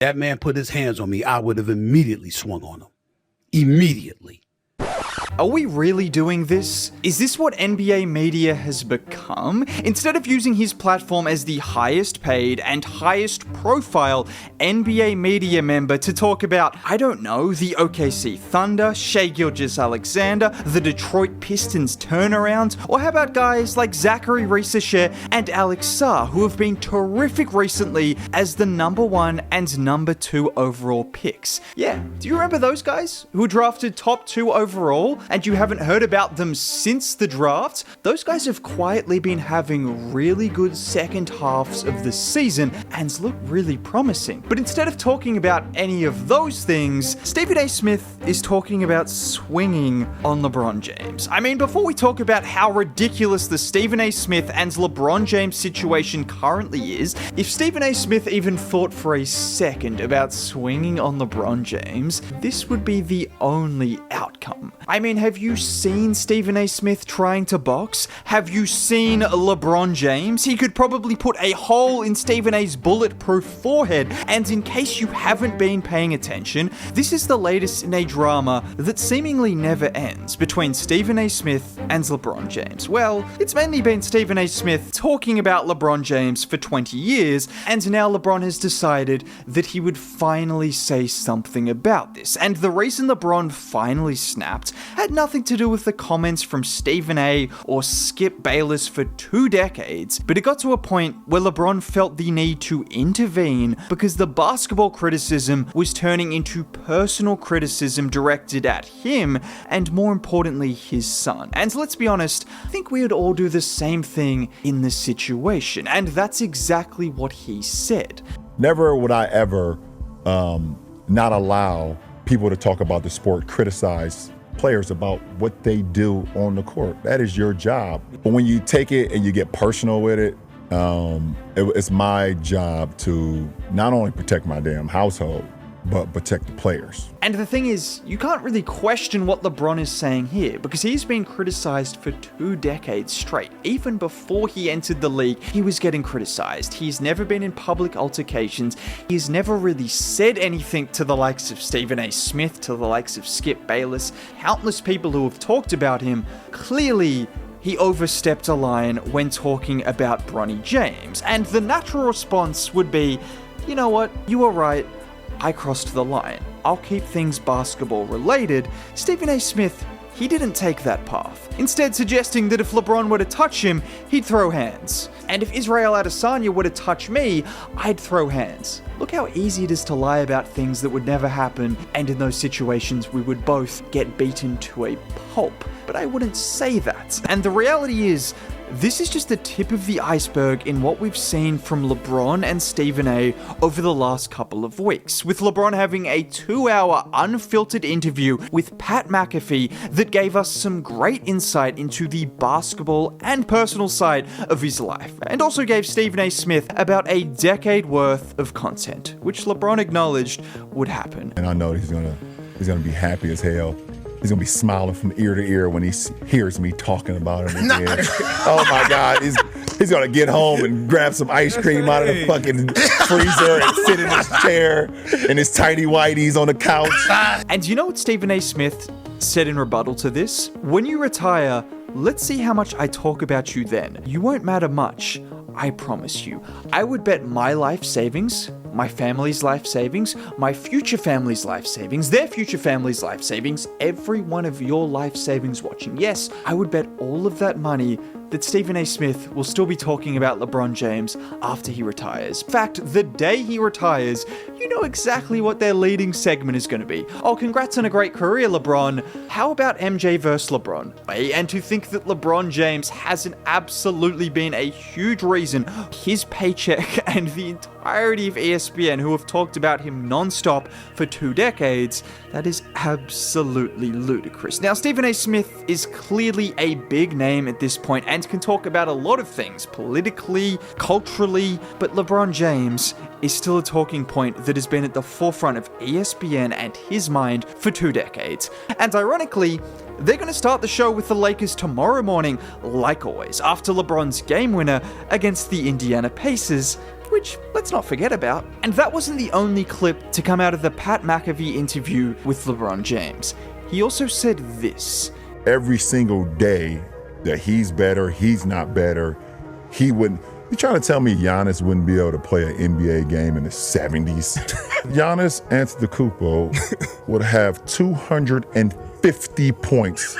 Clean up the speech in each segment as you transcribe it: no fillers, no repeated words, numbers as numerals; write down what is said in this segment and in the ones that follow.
That man put his hands on me, I would have immediately swung on him. Immediately. Are we really doing this? Is this what NBA media has become? Instead of using his platform as the highest paid and highest profile NBA media member to talk about, I don't know, the OKC Thunder, Shai Gilgeous-Alexander, the Detroit Pistons turnaround, or how about guys like Zachary Rieser and Alex Sarr, who have been terrific recently as the number 1 and number 2 overall picks? Yeah, do you remember those guys who were drafted top 2 overall? And you haven't heard about them since the draft? Those guys have quietly been having really good second halves of the season and look really promising. But instead of talking about any of those things, Stephen A. Smith is talking about swinging on LeBron James. I mean, before we talk about how ridiculous the Stephen A. Smith and LeBron James situation currently is, if Stephen A. Smith even thought for a second about swinging on LeBron James, this would be the only outcome. I mean, have you seen Stephen A. Smith trying to box? Have you seen LeBron James? He could probably put a hole in Stephen A.'s bulletproof forehead. And in case you haven't been paying attention, this is the latest in a drama that seemingly never ends between Stephen A. Smith and LeBron James. Well, it's mainly been Stephen A. Smith talking about LeBron James for 20 years, and now LeBron has decided that he would finally say something about this. And the reason LeBron finally snapped had nothing to do with the comments from Stephen A. or Skip Bayless for 2 decades, but it got to a point where LeBron felt the need to intervene because the basketball criticism was turning into personal criticism directed at him and, more importantly, his son. And let's be honest, I think we would all do the same thing in this situation, and that's exactly what he said. Never would I ever not allow people to talk about the sport, criticize players about what they do on the court. That is your job. But when you take it and you get personal with it, it's my job to not only protect my damn household, but protect the players. And the thing is, you can't really question what LeBron is saying here, because he's been criticized for 2 decades straight. Even before he entered the league, he was getting criticized. He's never been in public altercations. He's never really said anything to the likes of Stephen A. Smith, to the likes of Skip Bayless, countless people who have talked about him. Clearly, he overstepped a line when talking about Bronny James. And the natural response would be, you know what, you were right. I crossed the line. I'll keep things basketball related. Stephen A. Smith, he didn't take that path, instead suggesting that if LeBron were to touch him, he'd throw hands. And if Israel Adesanya were to touch me, I'd throw hands. Look how easy it is to lie about things that would never happen, and in those situations we would both get beaten to a pulp. But I wouldn't say that. And the reality is, this is just the tip of the iceberg in what we've seen from LeBron and Stephen A. over the last couple of weeks, with LeBron having a 2-hour unfiltered interview with Pat McAfee that gave us some great insight into the basketball and personal side of his life, and also gave Stephen A. Smith about a decade worth of content, which LeBron acknowledged would happen. And I know he's gonna be happy as hell. He's gonna be smiling from ear to ear when he hears me talking about it again. Oh my God, he's gonna get home and grab some ice cream out of the fucking freezer and sit in his chair in his tidy whities on the couch. And you know what Stephen A. Smith said in rebuttal to this? When you retire, let's see how much I talk about you then. You won't matter much, I promise you. I would bet my life savings, my family's life savings, my future family's life savings, their future family's life savings, every one of your life savings watching. Yes, I would bet all of that money that Stephen A. Smith will still be talking about LeBron James after he retires. In fact, the day he retires, you know exactly what their leading segment is going to be. Oh, congrats on a great career, LeBron. How about MJ versus LeBron? And to think that LeBron James hasn't absolutely been a huge reason his paycheck and the entirety of ESPN, who have talked about him non-stop for 2 decades, that is absolutely ludicrous. Now, Stephen A. Smith is clearly a big name at this point and can talk about a lot of things, politically, culturally, but LeBron James is still a talking point that has been at the forefront of ESPN and his mind for 2 decades. And ironically, they're going to start the show with the Lakers tomorrow morning, like always, after LeBron's game winner against the Indiana Pacers. which let's not forget about. And that wasn't the only clip to come out of the Pat McAfee interview with LeBron James. He also said this. Every single day that he's better, he's not better, he wouldn't. You trying to tell me Giannis wouldn't be able to play an NBA game in the 70s? Giannis Antetokounmpo would have 250 points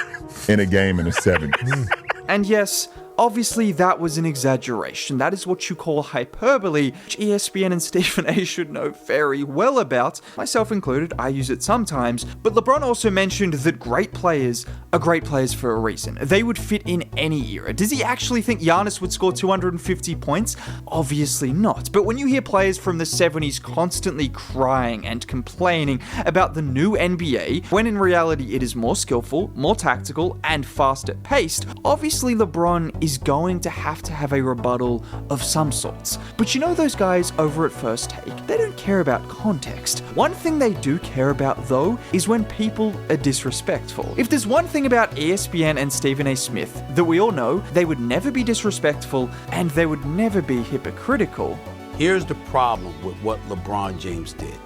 in a game in the 70s. And yes, obviously that was an exaggeration. That is what you call hyperbole, which ESPN and Stephen A should know very well about. Myself included, I use it sometimes. But LeBron also mentioned that great players are great players for a reason. They would fit in any era. Does he actually think Giannis would score 250 points? Obviously not. But when you hear players from the 70s constantly crying and complaining about the new NBA, when in reality it is more skillful, more tactical, and faster paced, obviously LeBron is going to have a rebuttal of some sorts. But you know those guys over at First Take, they don't care about context. One thing they do care about though is when people are disrespectful. If there's one thing about ESPN and Stephen A. Smith that we all know, they would never be disrespectful and they would never be hypocritical. Here's the problem with what LeBron James did.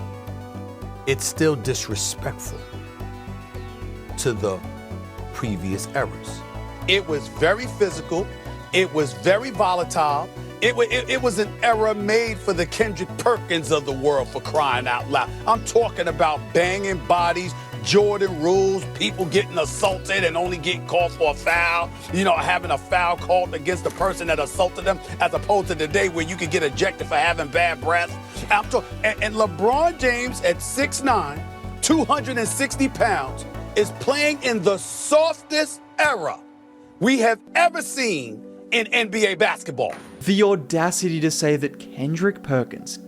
It's still disrespectful to the previous eras. It was very physical. It was very volatile. It was an era made for the Kendrick Perkins of the world, for crying out loud. I'm talking about banging bodies, Jordan rules, people getting assaulted and only getting called for a foul, having a foul called against the person that assaulted them, as opposed to today where you could get ejected for having bad breath. And LeBron James at 6'9", 260 pounds, is playing in the softest era we have ever seen in NBA basketball. The audacity to say that Kendrick Perkins,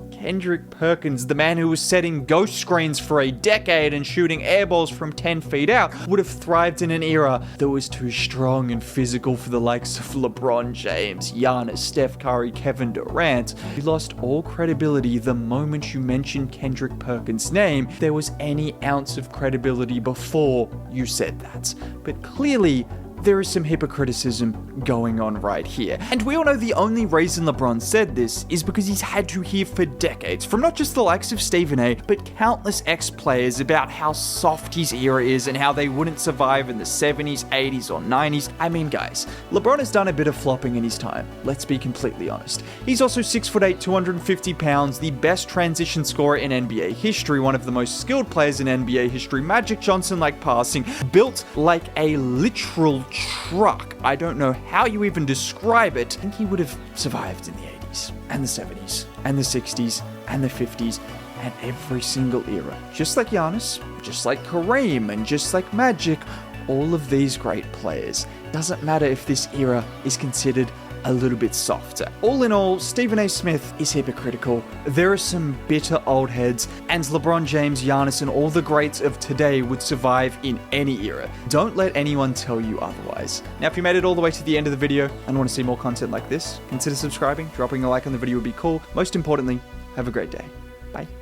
the man who was setting ghost screens for a decade and shooting airballs from 10 feet out, would have thrived in an era that was too strong and physical for the likes of LeBron James, Giannis, Steph Curry, Kevin Durant. You lost all credibility the moment you mentioned Kendrick Perkins' name. There was any ounce of credibility before you said that. But clearly, there is some hypocriticism going on right here. And we all know the only reason LeBron said this is because he's had to hear for decades from not just the likes of Stephen A, but countless ex-players about how soft his era is and how they wouldn't survive in the 70s, 80s, or 90s. I mean, guys, LeBron has done a bit of flopping in his time. Let's be completely honest. He's also 6'8", 250 pounds, the best transition scorer in NBA history, one of the most skilled players in NBA history, Magic Johnson-like passing, built like a literal truck. I don't know how you even describe it. I think he would have survived in the 80s and the 70s and the 60s and the 50s and every single era. Just like Giannis, just like Kareem, and just like Magic, all of these great players. Doesn't matter if this era is considered a little bit softer. All in all, Stephen A. Smith is hypocritical. There are some bitter old heads, and LeBron James, Giannis, and all the greats of today would survive in any era. Don't let anyone tell you otherwise. Now, if you made it all the way to the end of the video and want to see more content like this, consider subscribing. Dropping a like on the video would be cool. Most importantly, have a great day. Bye.